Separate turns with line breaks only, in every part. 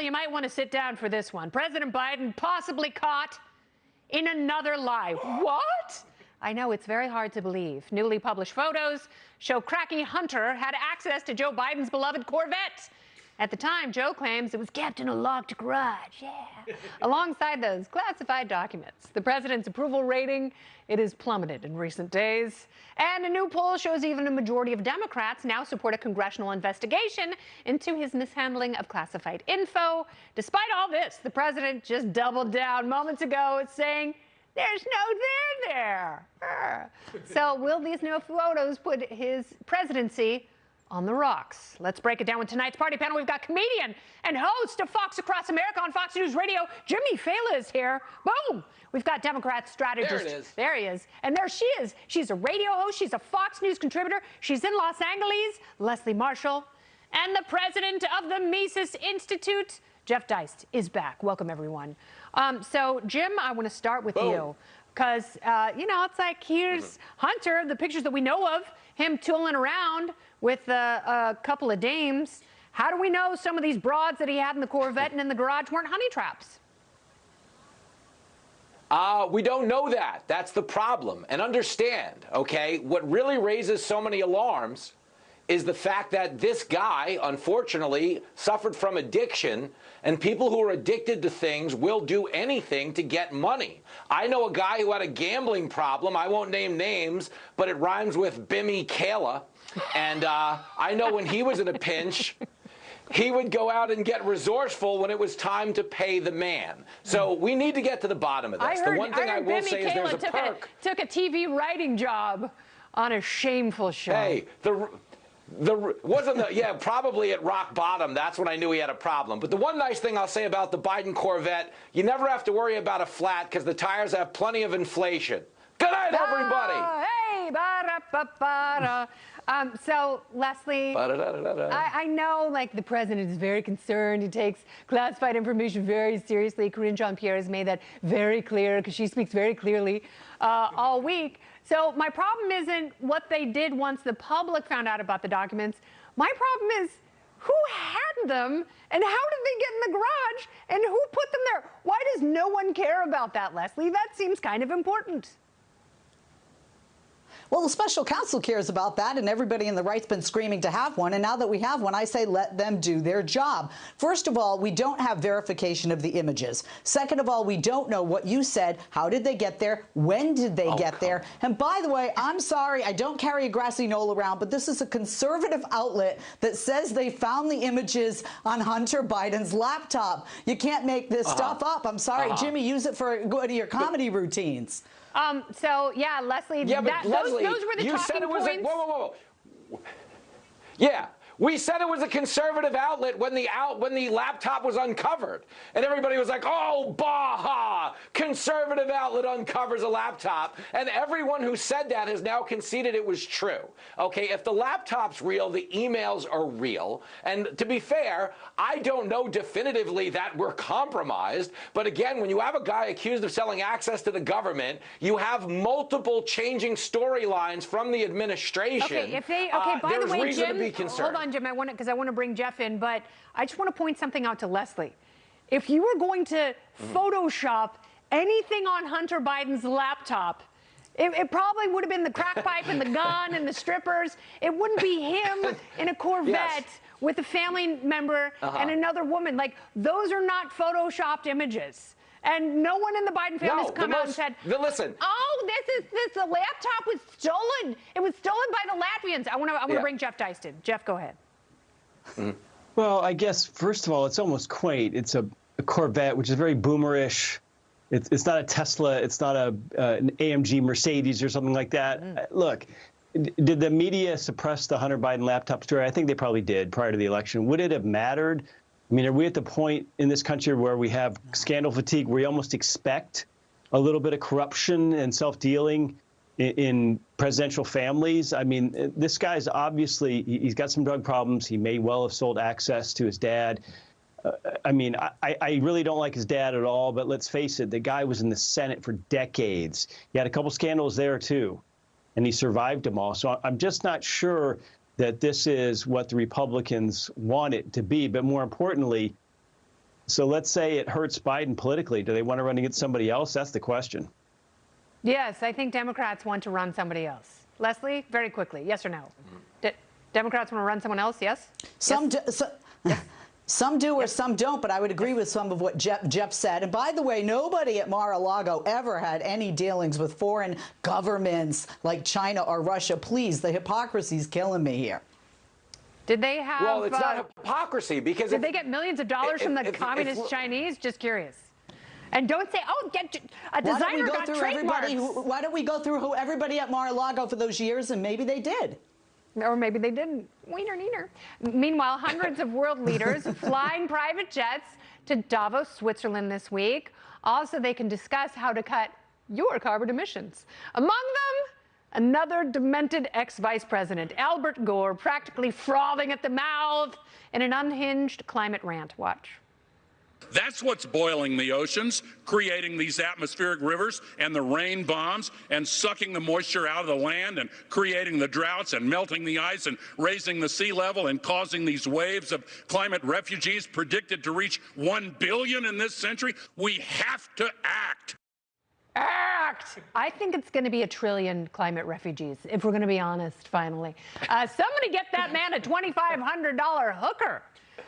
Well, you might want to sit down for this one. President Biden possibly caught in another lie. What? I know, it's very hard to believe. Newly published photos show cracky Hunter had access to Joe Biden's beloved Corvette. At the time, Joe claims it was kept in a locked garage, alongside those classified documents. The president's approval rating, it has plummeted in recent days. And a new poll shows even a majority of Democrats now support a congressional investigation into his mishandling of classified info. Despite all this, the president just doubled down moments ago saying, there's no there. So will these new photos put his presidency on the rocks? Let's break it down with tonight's party panel. We've got comedian and host of Fox Across America on Fox News Radio, Jimmy Fallon is here. Boom! We've got Democrat strategist.
There it is.
There he is. And there she is. She's a radio host. She's a Fox News contributor. She's in Los Angeles, Leslie Marshall. And the president of the Mises Institute, Jeff Deist, is back. Welcome, everyone. So, Jim, I want to start with you. Because, it's like, here's Hunter, the pictures that we know of, him tooling around with a couple of dames. How do we know some of these broads that he had in the Corvette and in the garage weren't honey traps?
We don't know that. That's the problem. And understand, okay, what really raises so many alarms is the fact that this guy, unfortunately, suffered from addiction, and people who are addicted to things will do anything to get money. I know a guy who had a gambling problem. I won't name names, but it rhymes with Bimmy Kayla. And I know when he was in a pinch, he would go out and get resourceful when it was time to pay the man. So we need to get to the bottom of this. The one thing I will say is there's a perk.
Took a TV writing job on a shameful show.
Hey, probably at rock bottom. That's when I knew he had a problem. But the one nice thing I'll say about the Biden Corvette, you never have to worry about a flat because the tires have plenty of inflation. Good night, everybody.
Hey, ba-da-ba-ba-da. So, Leslie, I know, like, the president is very concerned. He takes classified information very seriously. Karine Jean-Pierre has made that very clear because she speaks very clearly all week. So my problem isn't what they did once the public found out about the documents. My problem is who had them and how did they get in the garage and who put them there? Why does no one care about that, Leslie? That seems kind of important.
Well, the special counsel cares about that, and everybody in the right's been screaming to have one. And now that we have one, I say let them do their job. First of all, we don't have verification of the images. Second of all, we don't know what you said. How did they get there? When did they get there? And by the way, I'm sorry, I don't carry a grassy knoll around, but this is a conservative outlet that says they found the images on Hunter Biden's laptop. You can't make this stuff up. I'm sorry, Jimmy, use it for one of your comedy routines.
So, yeah, Leslie,
Leslie,
those were the
you
talking
said it was
points.
whoa. Yeah. We said it was a conservative outlet when the laptop was uncovered. And everybody was like, oh, baha, conservative outlet uncovers a laptop. And everyone who said that has now conceded it was true. Okay, if the laptop's real, the emails are real. And to be fair, I don't know definitively that we're compromised. But again, when you have a guy accused of selling access to the government, you have multiple changing storylines from the administration.
Okay, by the way,
reason
Jim,
to be concerned.
Hold on, Jim, because I want to bring Jeff in, but I just want to point something out to Leslie. If you were going to Photoshop anything on Hunter Biden's laptop, it probably would have been the crack pipe and the gun and the strippers. It wouldn't be him in a Corvette with a family member and another woman. Like, those are not Photoshopped images. And no one in the Biden family has come out and said,
listen.
Oh, the laptop was stolen. It was stolen by the Latvians. I want to bring Jeff Deist in. Jeff, go ahead.
Well, I guess, first of all, it's almost quaint. It's a Corvette, which is very boomerish. It's not a Tesla. It's not an AMG Mercedes or something like that. Look, did the media suppress the Hunter Biden laptop story? I think they probably did prior to the election. Would it have mattered? I mean, are we at the point in this country where we have scandal fatigue, where we almost expect a little bit of corruption and self-dealing in presidential families? I mean, this guy's obviously, he's got some drug problems. He may well have sold access to his dad. I mean, I really don't like his dad at all, but let's face it, the guy was in the Senate for decades. He had a couple scandals there, too, and he survived them all. So I'm just not sure that this is what the Republicans want it to be. But more importantly, So let's say it hurts Biden politically. Do they want to run against somebody else? That's the question.
Yes, I think Democrats want to run somebody else. Leslie, very quickly, yes or no? Democrats want to run someone else, yes?
Some
yes?
Some do or some don't, but I would agree with some of what Jeff said. And by the way, nobody at Mar-a-Lago ever had any dealings with foreign governments like China or Russia. Please, the hypocrisy's killing me here.
Did they have...
Well, it's not hypocrisy because...
Did they get millions of dollars from the communist Chinese? Just curious. And don't say, oh, a designer got trademarks.
Why don't we go through everybody at Mar-a-Lago for those years, and maybe they did.
Or maybe they didn't. Wiener, neener. Meanwhile, hundreds of world leaders flying private jets to Davos, Switzerland this week. Also, they can discuss how to cut your carbon emissions. Among them, another demented ex-vice president, Albert Gore, practically frothing at the mouth in an unhinged climate rant. Watch.
That's what's boiling the oceans, creating these atmospheric rivers and the rain bombs and sucking the moisture out of the land and creating the droughts and melting the ice and raising the sea level and causing these waves of climate refugees predicted to reach 1 billion in this century. We have to act.
Act! I think it's going to be 1 trillion climate refugees, if we're going to be honest, finally. Somebody get that man a $2,500 hooker.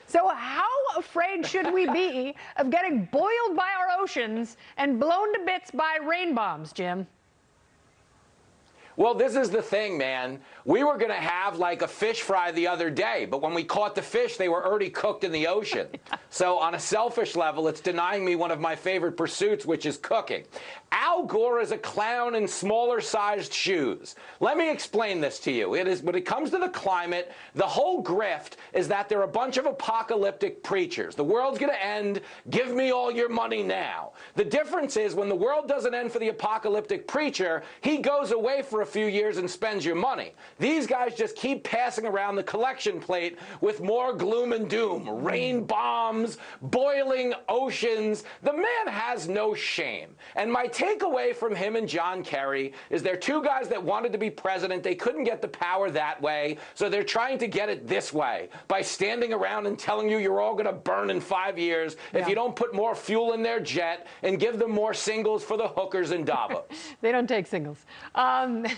So how afraid should we be of getting boiled by our oceans and blown to bits by rain bombs, Jim?
Well, this is the thing, man. We were going to have like a fish fry the other day, but when we caught the fish, they were already cooked in the ocean. So on a selfish level, it's denying me one of my favorite pursuits, which is cooking. Al Gore is a clown in smaller-sized shoes. Let me explain this to you. When it comes to the climate, the whole grift is that they're a bunch of apocalyptic preachers. The world's going to end. Give me all your money now. The difference is when the world doesn't end for the apocalyptic preacher, he goes away for a few years and spends your money. These guys just keep passing around the collection plate with more gloom and doom, rain bombs, boiling oceans. The man has no shame. And my takeaway from him and John Kerry is they're two guys that wanted to be president. They couldn't get the power that way, so they're trying to get it this way by standing around and telling you you're all going to burn in 5 years if you don't put more fuel in their jet and give them more singles for the hookers in Davos.
They don't take singles.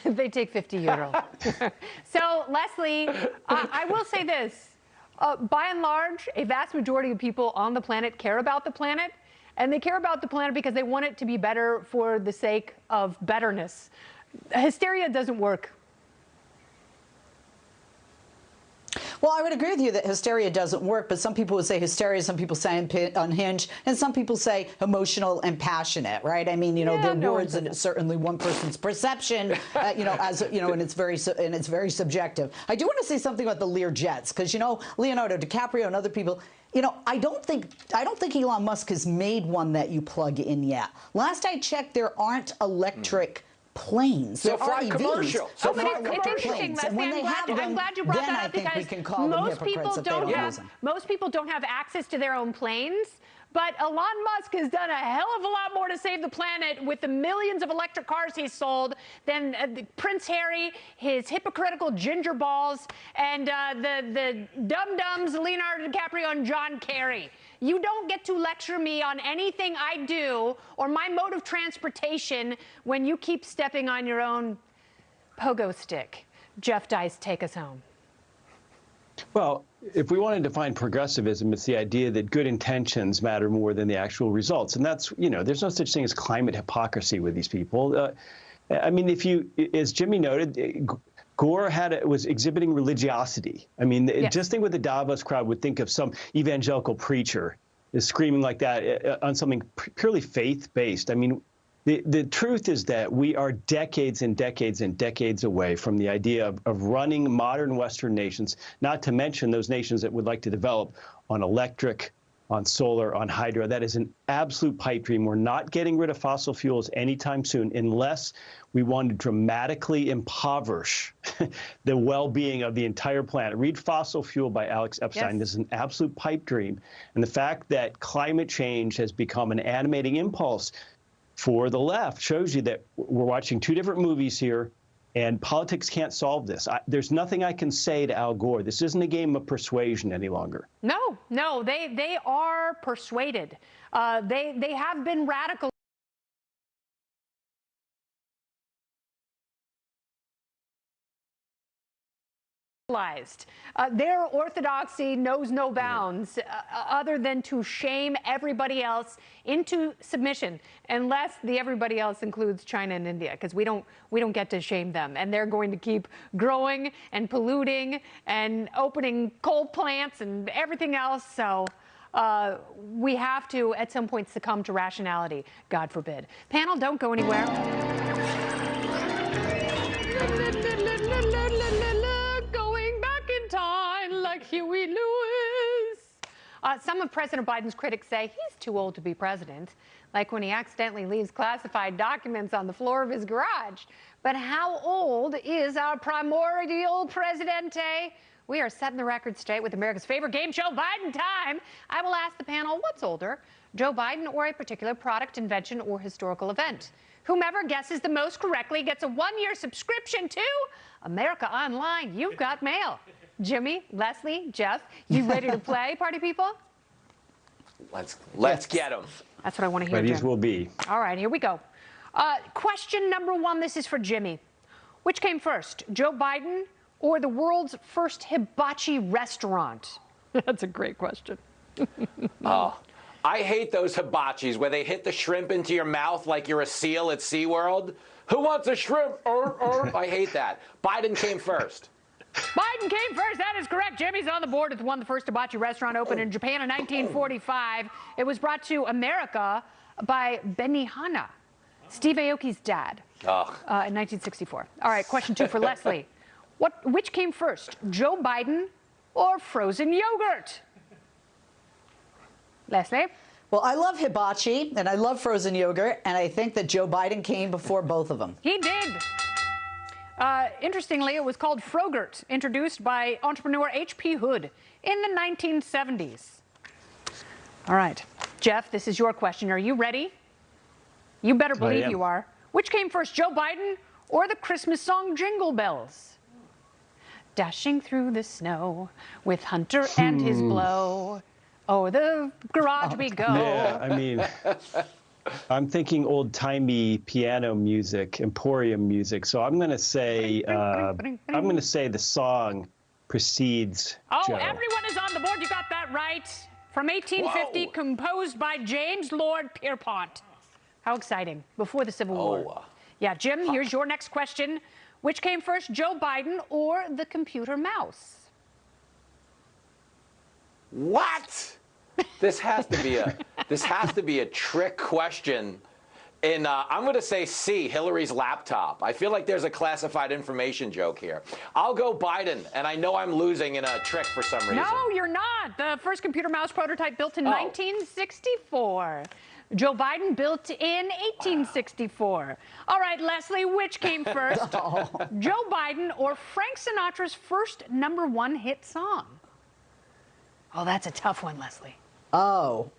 They take 50 euro. So, Leslie, I will say this. By and large, a vast majority of people on the planet care about the planet. And they care about the planet because they want it to be better for the sake of betterness. Hysteria doesn't work.
Well, I would agree with you that hysteria doesn't work, but some people would say hysteria, some people say unhinged, and some people say emotional and passionate, right? I mean, you know, they're words, and it's certainly one person's perception, you know, as you know, and it's very subjective. I do want to say something about the Lear jets, because you know, Leonardo DiCaprio and other people. You know, I don't think Elon Musk has made one that you plug in yet. Last I checked, there aren't electric planes.
So fly commercial.
So
but it's interesting, Leslie. I'm glad you brought that up because most people don't have access to their own planes. But Elon Musk has done a hell of a lot more to save the planet with the millions of electric cars he's sold than Prince Harry, his hypocritical ginger balls, and the dum-dums Leonardo DiCaprio and John Kerry. You don't get to lecture me on anything I do or my mode of transportation when you keep stepping on your own pogo stick. Jeff Dice, take us home.
Well, if we want to define progressivism, it's the idea that good intentions matter more than the actual results. And that's, you know, there's no such thing as climate hypocrisy with these people. I mean, if you, as Jimmy noted, Gore was exhibiting religiosity. I mean, just think what the Davos crowd would think of some evangelical preacher is screaming like that on something purely faith-based. I mean, the truth is that we are decades and decades and decades away from the idea of running modern Western nations, not to mention those nations that would like to develop on electric, on solar, on hydro. That is an absolute pipe dream. We're not getting rid of fossil fuels anytime soon unless we want to dramatically impoverish the well-being of the entire planet. Read Fossil Fuel by Alex Epstein. This is an absolute pipe dream. And the fact that climate change has become an animating impulse for the left shows you that we're watching two different movies here. And politics can't solve this. There's nothing I can say to Al Gore. This isn't a game of persuasion any longer.
No, no, they are persuaded. They have been radical. Their orthodoxy knows no bounds other than to shame everybody else into submission, unless the everybody else includes China and India, because we don't get to shame them, and they're going to keep growing and polluting and opening coal plants and everything else. So we have to at some point succumb to rationality, God forbid. Panel, don't go anywhere. Huey Lewis. Some of President Biden's critics say he's too old to be president, like when he accidentally leaves classified documents on the floor of his garage. But how old is our primordial presidente? We are setting the record straight with America's favorite game show, Biden Time. I will ask the panel, what's older, Joe Biden or a particular product, invention, or historical event? Whomever guesses the most correctly gets a one-year subscription to America Online. You've got mail. Jimmy, Leslie, Jeff, you ready to play, party people?
Let's get them.
That's what I want to hear,
Ready
Jim.
as will be.
All right, here we go. Question number one, this is for Jimmy. Which came first, Joe Biden or the world's first hibachi restaurant? That's a great question.
Oh, I hate those hibachis where they hit the shrimp into your mouth like you're a seal at SeaWorld. Who wants a shrimp? I hate that. Biden came first.
Biden came first. That is correct. Jimmy's on the board. It's won the first hibachi restaurant opened in Japan in 1945. It was brought to America by Benihana, Steve Aoki's dad, in 1964. All right, question two for Leslie. Which came first, Joe Biden or frozen yogurt? Leslie?
Well, I love hibachi, and I love frozen yogurt, and I think that Joe Biden came before both of them.
He did. Interestingly, it was called Frogurt, introduced by entrepreneur H.P. Hood in the 1970s. All right. Jeff, this is your question. Are you ready? You better believe you are. Which came first, Joe Biden or the Christmas song Jingle Bells? Dashing through the snow with Hunter and his blow. Oh, the garage we go.
Yeah, I mean, I'm thinking old-timey piano music, Emporium music. So I'm going to say the song precedes Joe.
Everyone is on the board. You got that right. From 1850, composed by James Lord Pierpont. How exciting. Before the Civil War. Yeah, Jim, here's your next question. Which came first, Joe Biden or the computer mouse?
What? This has to be a trick question. And I'm going to say C, Hillary's laptop. I feel like there's a classified information joke here. I'll go Biden, and I know I'm losing in a trick for some reason.
No, you're not. The first computer mouse prototype built in 1964. Joe Biden built in 1864. All right, Leslie, which came first? Joe Biden or Frank Sinatra's first #1 hit song? Oh, that's a tough one, Leslie.
Oh.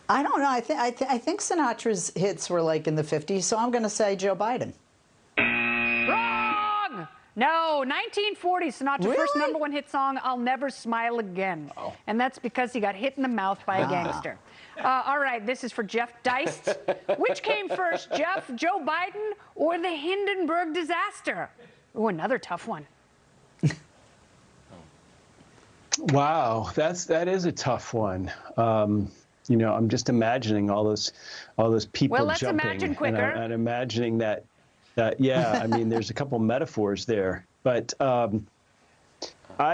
I don't know. I think Sinatra's hits were like in the 50s, so I'm going to say Joe Biden.
Wrong! No, 1940, Sinatra's first #1 hit song, I'll Never Smile Again. And that's because he got hit in the mouth by a gangster. All right, this is for Jeff Deist. Which came first, Jeff, Joe Biden or the Hindenburg disaster? Oh, another tough one.
Wow, that is a tough one. You know, I'm just imagining all those people
well, let's
jumping,
imagine quicker.
and imagining that yeah, I mean, there's a couple metaphors there, but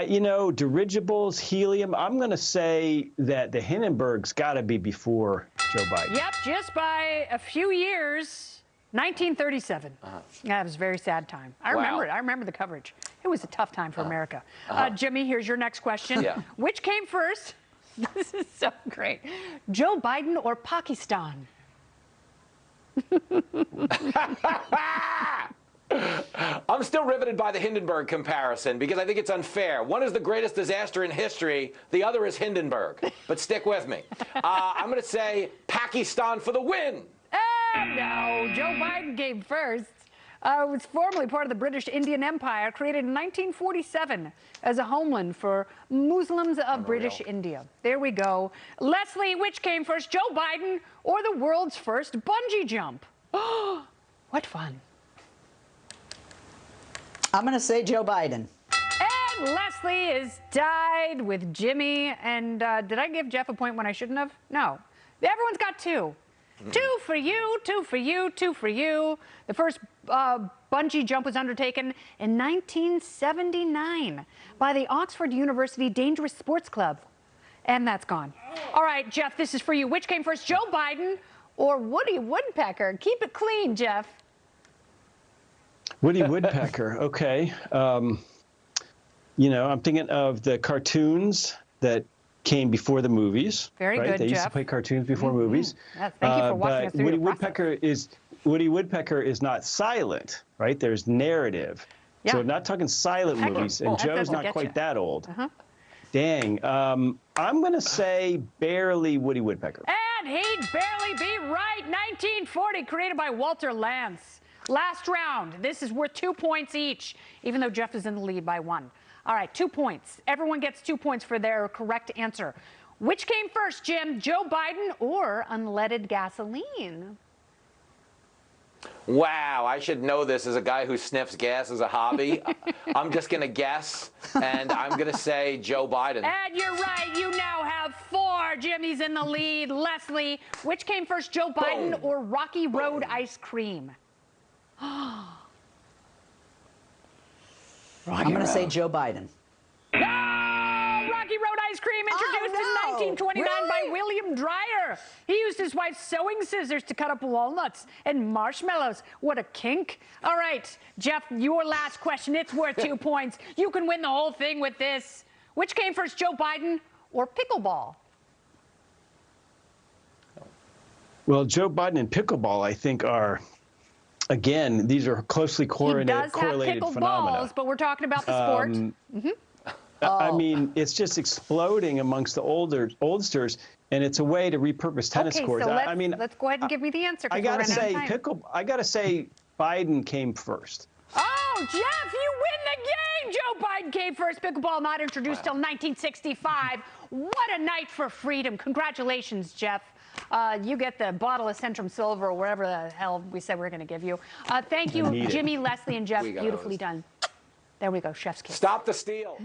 you know, dirigibles, helium. I'm going to say that the Hindenburg's got to be before Joe Biden.
Yep, just by a few years. 1937. Yeah, it was a very sad time. I remember it. I remember the coverage. It was a tough time for America. Jimmy, here's your next question. Which came first? This is so great. Joe Biden or Pakistan?
I'm still riveted by the Hindenburg comparison because I think it's unfair. One is the greatest disaster in history. The other is Hindenburg. But stick with me. I'm going to say Pakistan for the win.
No, Joe Biden came first. It was formerly part of the British Indian Empire, created in 1947 as a homeland for Muslims of British India. There we go. Leslie, which came first, Joe Biden or the world's first bungee jump? What fun.
I'm going to say Joe Biden.
And Leslie is tied with Jimmy. And did I give Jeff a point when I shouldn't have? No. Everyone's got two. Two for you, two for you, two for you. The first bungee jump was undertaken in 1979 by the Oxford University Dangerous Sports Club. And that's gone. All right, Jeff, this is for you. Which came first, Joe Biden or Woody Woodpecker? Keep it clean, Jeff.
Woody Woodpecker. Okay. You know, I'm thinking of the cartoons that came before the movies.
Very
right?
good,
They used
Jeff.
to play cartoons before movies.
Yes, thank you for walking us through
Woody
the process.
Woody Woodpecker is not silent, right? There's narrative.
Yeah.
So we're not talking silent
Heck,
movies,
that
and Joe's
doesn't
not
get
quite
you.
that old. Dang. I'm going to say barely Woody Woodpecker.
And he'd barely be right. 1940, created by Walter Lantz. Last round. This is worth 2 points each, even though Jeff is in the lead by 1. All right, 2 points. Everyone gets 2 points for their correct answer. Which came first, Jim? Joe Biden or unleaded gasoline?
Wow, I should know this as a guy who sniffs gas as a hobby. I'm just going to guess, and I'm going to say Joe Biden.
And you're right. You now have 4. Jimmy's in the lead. Leslie, which came first, Joe Biden or Rocky Road ice cream?
I'm going to say Joe Biden.
No! Rocky Road ice cream, introduced in 1929 by William Dreyer. He used his wife's sewing scissors to cut up walnuts and marshmallows. What a kink. All right, Jeff, your last question. It's worth 2 points. You can win the whole thing with this. Which came first, Joe Biden or pickleball?
Well, Joe Biden and pickleball, I think, are, again, these are closely correlated
He does have pickle
phenomena.
balls, but we're talking about the sport.
I mean, it's just exploding amongst the oldsters, and it's a way to repurpose tennis
Okay,
courts.
so
I mean,
let's go ahead and give me the answer.
I
'cause we're
gotta
running out of
say,
time.
I gotta say, Biden came first.
Oh, Jeff, you win the game! Joe Biden came first. Pickleball not introduced till 1965. What a night for freedom. Congratulations, Jeff. You get the bottle of Centrum Silver or wherever the hell we said we were going to give you. Thank you,
need it.
Jimmy, Leslie, and Jeff.
We got
Beautifully
hosed.
done. There we go, chef's kiss.
Stop the steal.